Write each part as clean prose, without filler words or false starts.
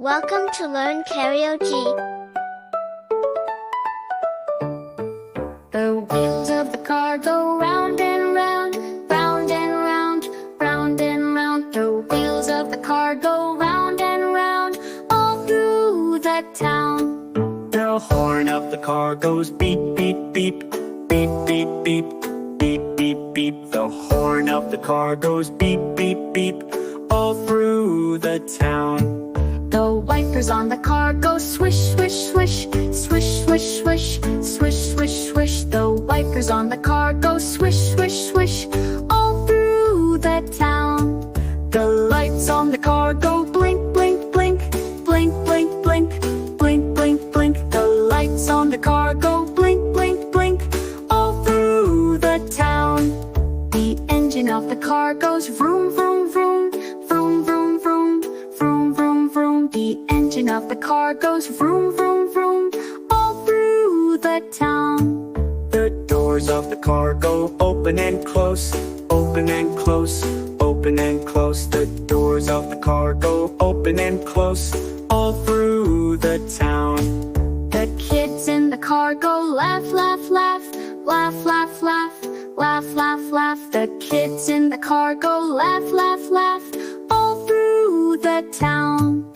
Welcome to Learn Karaoke. The wheels of the car go round and round, round and round, round and round. The wheels of the car go round and round, all through the town. The horn of the car goes beep, beep, beep, beep, beep, beep, beep, beep, beep. The horn of the car goes beep, beep, beep, all through the town. The wipers on the car go swish, swish, swish, swish, swish, swish, swish, swish, swish. The wipers on the car go swish, swish, swish, all through the town. The lights on the car go blink, blink, blink, blink, blink, blink, blink, blink, blink. The lights on the car go blink, blink, blink, all through the town. The engine of the car goes vroom, vroom, vroom, vroom, vroom, vroom, vroom, vroom, vroom. The engine of the car goes vroom, vroom, vroom, all through the town. The doors of the car go open and close, open and close, open and close. The doors of the car go open and close, all through the town. The kids in the car go laugh, laugh, laugh, laugh, laugh, laugh, laugh, laugh, laugh. The kids in the car go laugh, laugh, laugh, all through the town.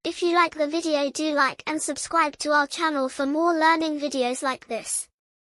If you like the video, do like and subscribe to our channel for more learning videos like this.